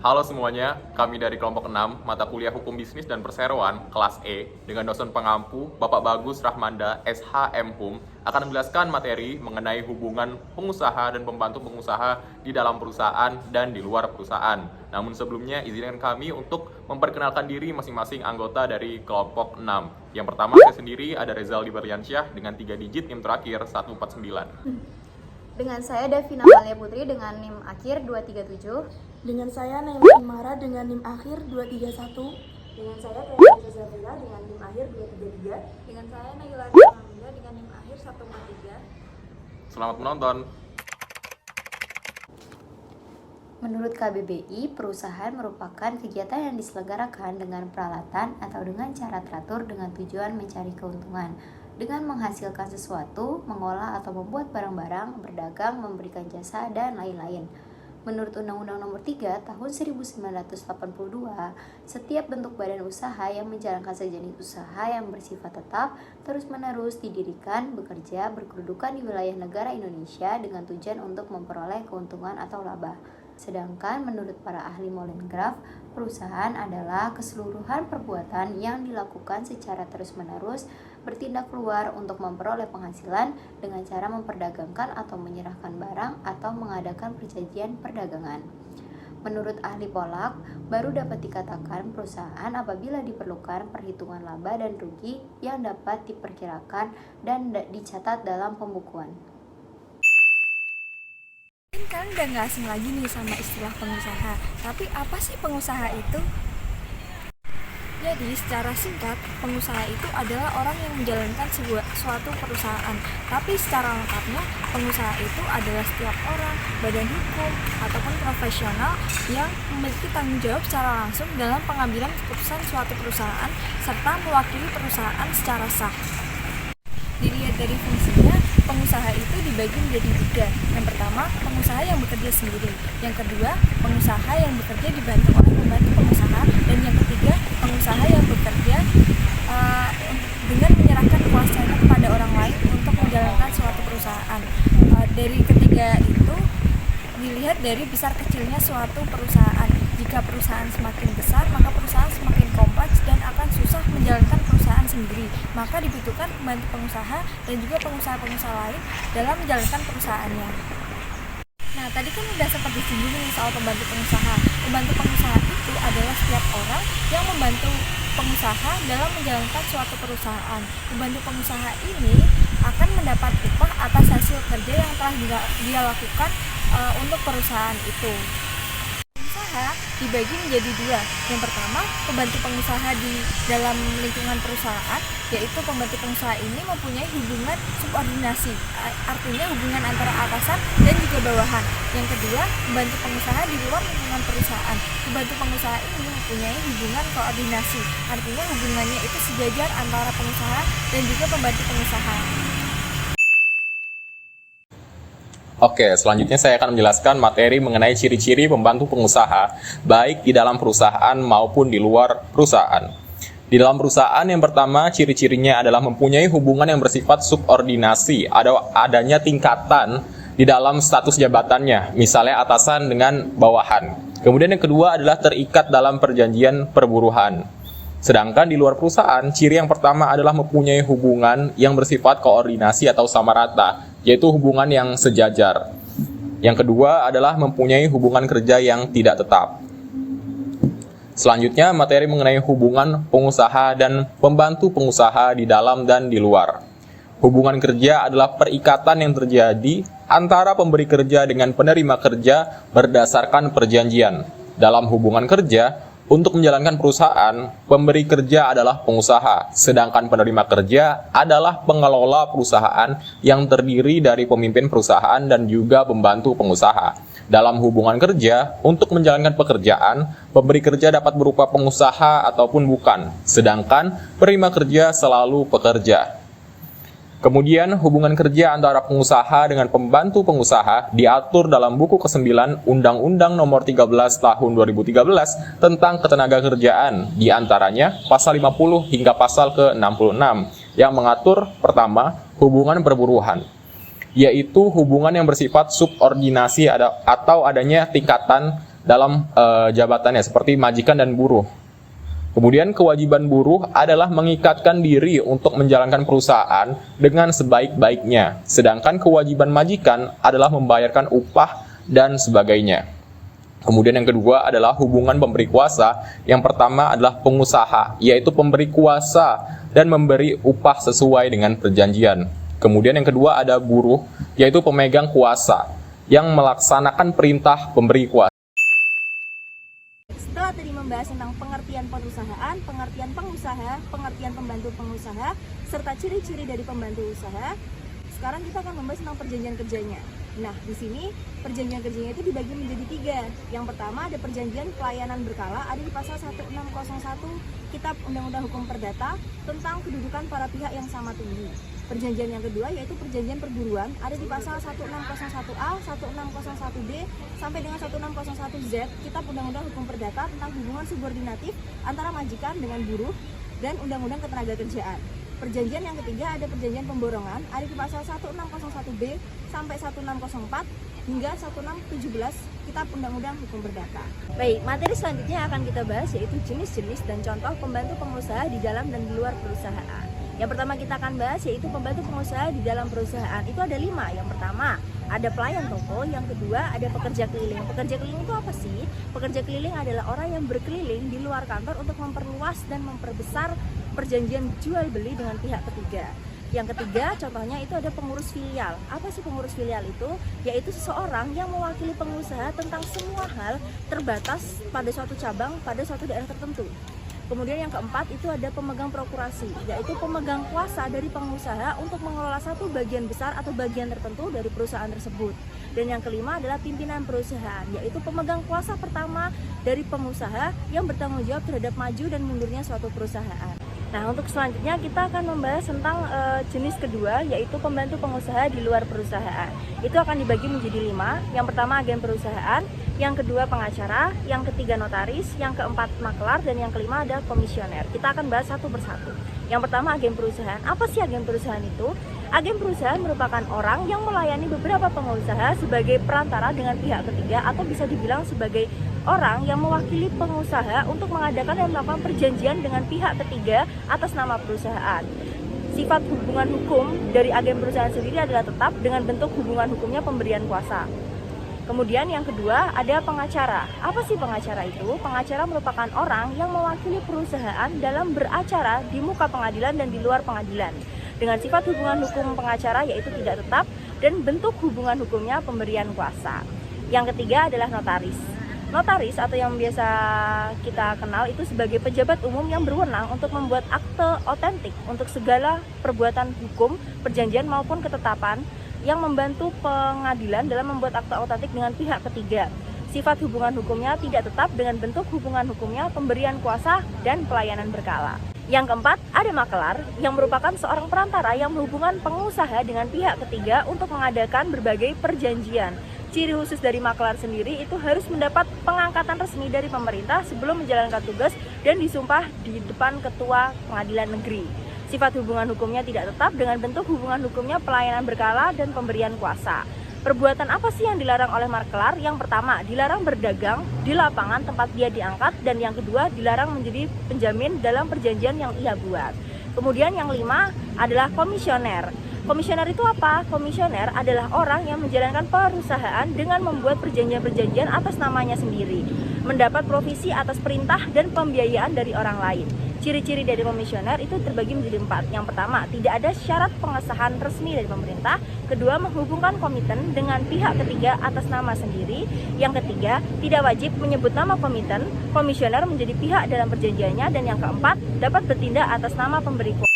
Halo semuanya, kami dari kelompok 6, mata kuliah Hukum Bisnis dan Perseroan, kelas E, dengan dosen pengampu, Bapak Bagus Rahmanda, SHM Hum, akan menjelaskan materi mengenai hubungan pengusaha dan pembantu pengusaha di dalam perusahaan dan di luar perusahaan. Namun sebelumnya, izinkan kami untuk memperkenalkan diri masing-masing anggota dari kelompok 6. Yang pertama, saya sendiri ada Rezaldi Berliansyah dengan 3 digit NIM terakhir 149. Dengan saya Davina Amalia Putri dengan NIM akhir 237. Dengan saya Naila Imara dengan NIM akhir 231. Dengan saya Triana Zafira dengan NIM akhir 233. Dengan saya Nagila Hamida dengan NIM akhir 143. Selamat menonton. Menurut KBBI, perusahaan merupakan kegiatan yang diselenggarakan dengan peralatan atau dengan cara teratur dengan tujuan mencari keuntungan, dengan menghasilkan sesuatu, mengolah atau membuat barang-barang, berdagang, memberikan jasa, dan lain-lain. Menurut Undang-Undang Nomor 3 Tahun 1982, setiap bentuk badan usaha yang menjalankan sejenis usaha yang bersifat tetap, terus-menerus didirikan, bekerja, berkedudukan di wilayah negara Indonesia dengan tujuan untuk memperoleh keuntungan atau laba. Sedangkan menurut para ahli Molengraf, perusahaan adalah keseluruhan perbuatan yang dilakukan secara terus-menerus bertindak keluar untuk memperoleh penghasilan dengan cara memperdagangkan atau menyerahkan barang atau mengadakan perjanjian perdagangan. Menurut ahli Polak, baru dapat dikatakan perusahaan apabila diperlukan perhitungan laba dan rugi yang dapat diperkirakan dan dicatat dalam pembukuan. Kalian udah gak asing lagi nih sama istilah pengusaha. Tapi apa sih pengusaha itu? Jadi secara singkat, pengusaha itu adalah orang yang menjalankan suatu perusahaan. Tapi secara lengkapnya, pengusaha itu adalah setiap orang, badan hukum, ataupun profesional yang memiliki tanggung jawab secara langsung dalam pengambilan keputusan suatu perusahaan serta mewakili perusahaan secara sah. Dilihat dari fungsinya, pengusaha itu dibagi menjadi 3. Yang pertama, pengusaha yang bekerja sendiri. Yang kedua, pengusaha yang bekerja dibantu oleh pembantu pengusaha. Dan yang ketiga, pengusaha yang bekerja dengan menyerahkan kuasanya kepada orang lain untuk menjalankan suatu perusahaan. Dari ketiga itu, dilihat dari besar kecilnya suatu perusahaan. Jika perusahaan semakin besar, maka perusahaan semakin kompleks dan akan susah menjalankan perusahaan sendiri. Maka dibutuhkan pembantu pengusaha dan juga pengusaha-pengusaha lain dalam menjalankan perusahaannya. Nah, tadi kan udah sempat disinggung nih soal pembantu pengusaha. Pembantu pengusaha itu adalah setiap orang yang membantu pengusaha dalam menjalankan suatu perusahaan. Pembantu pengusaha ini akan mendapat upah atas hasil kerja yang telah dia lakukan untuk perusahaan itu. Pengusaha dibagi menjadi 2. Yang pertama, pembantu pengusaha di dalam lingkungan perusahaan, yaitu pembantu pengusaha ini mempunyai hubungan subordinasi, artinya hubungan antara atasan dan juga bawahan. Yang kedua, pembantu pengusaha di luar lingkungan perusahaan. Pembantu pengusaha ini mempunyai hubungan koordinasi, artinya hubungannya itu sejajar antara pengusaha dan juga pembantu pengusaha. Oke, selanjutnya saya akan menjelaskan materi mengenai ciri-ciri pembantu pengusaha, baik di dalam perusahaan maupun di luar perusahaan. Di dalam perusahaan, yang pertama, ciri-cirinya adalah mempunyai hubungan yang bersifat subordinasi, adanya tingkatan di dalam status jabatannya, misalnya atasan dengan bawahan. Kemudian yang kedua adalah terikat dalam perjanjian perburuhan. Sedangkan di luar perusahaan, ciri yang pertama adalah mempunyai hubungan yang bersifat koordinasi atau sama rata, yaitu hubungan yang sejajar. Yang kedua adalah mempunyai hubungan kerja yang tidak tetap. Selanjutnya, materi mengenai hubungan pengusaha dan pembantu pengusaha di dalam dan di luar. Hubungan kerja adalah perikatan yang terjadi antara pemberi kerja dengan penerima kerja berdasarkan perjanjian. Dalam hubungan kerja, untuk menjalankan perusahaan, pemberi kerja adalah pengusaha, sedangkan penerima kerja adalah pengelola perusahaan yang terdiri dari pemimpin perusahaan dan juga pembantu pengusaha. Dalam hubungan kerja, untuk menjalankan pekerjaan, pemberi kerja dapat berupa pengusaha ataupun bukan, sedangkan penerima kerja selalu pekerja. Kemudian, hubungan kerja antara pengusaha dengan pembantu pengusaha diatur dalam buku ke-9 Undang-Undang Nomor 13 Tahun 2013 tentang Ketenagakerjaan, di antaranya pasal 50 hingga pasal ke-66, yang mengatur pertama, hubungan perburuhan, yaitu hubungan yang bersifat subordinasi atau adanya tingkatan dalam jabatannya seperti majikan dan buruh. Kemudian kewajiban buruh adalah mengikatkan diri untuk menjalankan perusahaan dengan sebaik-baiknya, sedangkan kewajiban majikan adalah membayarkan upah dan sebagainya. Kemudian yang kedua adalah hubungan pemberi kuasa. Yang pertama adalah pengusaha, yaitu pemberi kuasa dan memberi upah sesuai dengan perjanjian. Kemudian yang kedua ada buruh, yaitu pemegang kuasa yang melaksanakan perintah pemberi kuasa. Setelah tadi membahas tentang pengertian perusahaan, pengertian pengusaha, pengertian pembantu pengusaha, serta ciri-ciri dari pembantu usaha, sekarang kita akan membahas tentang perjanjian kerjanya. Nah, di sini perjanjian kerjanya itu dibagi menjadi 3. Yang pertama ada perjanjian pelayanan berkala, ada di pasal 1601 Kitab Undang-Undang Hukum Perdata tentang kedudukan para pihak yang sama tinggi. Perjanjian yang kedua yaitu perjanjian perburuan, ada di pasal 1601A, 1601B sampai dengan 1601Z Kitab Undang-Undang Hukum Perdata tentang hubungan subordinatif antara majikan dengan buruh dan Undang-Undang Ketenagakerjaan. Perjanjian yang ketiga ada perjanjian pemborongan, ada di pasal 1601B sampai 1604 hingga 1617 Kitab Undang-Undang Hukum Perdata. Baik, materi selanjutnya akan kita bahas yaitu jenis-jenis dan contoh pembantu pengusaha di dalam dan di luar perusahaan. Yang pertama kita akan bahas yaitu pembantu pengusaha di dalam perusahaan. Itu ada 5. Yang pertama ada pelayan toko, yang kedua ada pekerja keliling. Pekerja keliling itu apa sih? Pekerja keliling adalah orang yang berkeliling di luar kantor untuk memperluas dan memperbesar perjanjian jual beli dengan pihak ketiga. Yang ketiga contohnya itu ada pengurus filial. Apa sih pengurus filial itu? Yaitu seseorang yang mewakili pengusaha tentang semua hal terbatas pada suatu cabang pada suatu daerah tertentu. Kemudian yang keempat itu ada pemegang prokurasi, yaitu pemegang kuasa dari pengusaha untuk mengelola satu bagian besar atau bagian tertentu dari perusahaan tersebut. Dan yang kelima adalah pimpinan perusahaan, yaitu pemegang kuasa pertama dari pengusaha yang bertanggung jawab terhadap maju dan mundurnya suatu perusahaan. Nah, untuk selanjutnya kita akan membahas tentang jenis kedua, yaitu pembantu pengusaha di luar perusahaan. Itu akan dibagi menjadi 5. Yang pertama agen perusahaan, yang kedua pengacara, yang ketiga notaris, yang keempat makelar, dan yang kelima ada komisioner. Kita akan bahas satu persatu. Yang pertama agen perusahaan. Apa sih agen perusahaan itu? Agen perusahaan merupakan orang yang melayani beberapa pengusaha sebagai perantara dengan pihak ketiga, atau bisa dibilang sebagai orang yang mewakili pengusaha untuk mengadakan dan melakukan perjanjian dengan pihak ketiga atas nama perusahaan. Sifat hubungan hukum dari agen perusahaan sendiri adalah tetap dengan bentuk hubungan hukumnya pemberian kuasa. Kemudian yang kedua ada pengacara. Apa sih pengacara itu? Pengacara merupakan orang yang mewakili perusahaan dalam beracara di muka pengadilan dan di luar pengadilan. Dengan sifat hubungan hukum pengacara yaitu tidak tetap dan bentuk hubungan hukumnya pemberian kuasa. Yang ketiga adalah notaris. Notaris atau yang biasa kita kenal itu sebagai pejabat umum yang berwenang untuk membuat akte otentik untuk segala perbuatan hukum, perjanjian maupun ketetapan yang membantu pengadilan dalam membuat akte otentik dengan pihak ketiga. Sifat hubungan hukumnya tidak tetap dengan bentuk hubungan hukumnya pemberian kuasa dan pelayanan berkala. Yang keempat, ada makelar yang merupakan seorang perantara yang menghubungkan pengusaha dengan pihak ketiga untuk mengadakan berbagai perjanjian. Ciri khusus dari makelar sendiri itu harus mendapat pengangkatan resmi dari pemerintah sebelum menjalankan tugas dan disumpah di depan ketua pengadilan negeri. Sifat hubungan hukumnya tidak tetap dengan bentuk hubungan hukumnya pelayanan berkala dan pemberian kuasa. Perbuatan apa sih yang dilarang oleh makelar? Yang pertama, dilarang berdagang di lapangan tempat dia diangkat, dan yang kedua, dilarang menjadi penjamin dalam perjanjian yang ia buat. Kemudian yang 5 adalah komisioner. Komisioner itu apa? Komisioner adalah orang yang menjalankan perusahaan dengan membuat perjanjian-perjanjian atas namanya sendiri, mendapat provisi atas perintah dan pembiayaan dari orang lain. Ciri-ciri dari komisioner itu terbagi menjadi 4. Yang pertama, tidak ada syarat pengesahan resmi dari pemerintah. Kedua, menghubungkan komiten dengan pihak ketiga atas nama sendiri. Yang ketiga, tidak wajib menyebut nama komiten. Komisioner menjadi pihak dalam perjanjiannya. Dan yang keempat, dapat bertindak atas nama pemberi kuasa.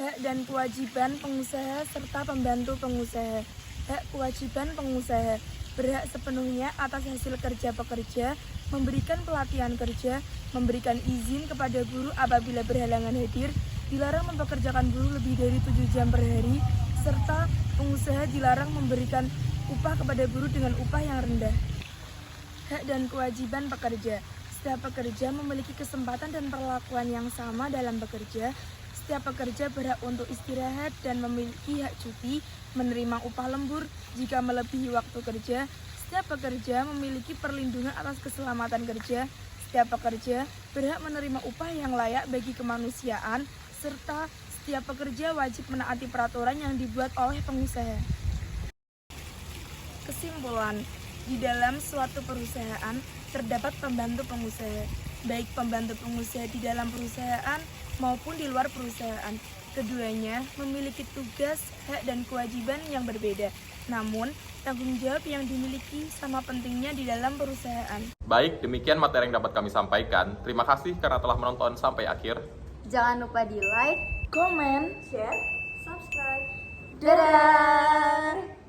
Hak dan kewajiban pengusaha serta pembantu pengusaha. Hak kewajiban pengusaha berhak sepenuhnya atas hasil kerja pekerja, memberikan pelatihan kerja, memberikan izin kepada buruh apabila berhalangan hadir, dilarang mempekerjakan buruh lebih dari 7 jam per hari, serta pengusaha dilarang memberikan upah kepada buruh dengan upah yang rendah. Hak dan kewajiban pekerja. Setiap pekerja memiliki kesempatan dan perlakuan yang sama dalam bekerja. Setiap pekerja berhak untuk istirahat dan memiliki hak cuti, menerima upah lembur jika melebihi waktu kerja. Setiap pekerja memiliki perlindungan atas keselamatan kerja. Setiap pekerja berhak menerima upah yang layak bagi kemanusiaan, serta setiap pekerja wajib menaati peraturan yang dibuat oleh pengusaha. Kesimpulan, di dalam suatu perusahaan terdapat pembantu pengusaha, baik pembantu pengusaha di dalam perusahaan maupun di luar perusahaan. Keduanya memiliki tugas, hak, dan kewajiban yang berbeda. Namun, tanggung jawab yang dimiliki sama pentingnya di dalam perusahaan. Baik, demikian materi yang dapat kami sampaikan. Terima kasih karena telah menonton sampai akhir. Jangan lupa di like, Komen, Share, subscribe. dadah!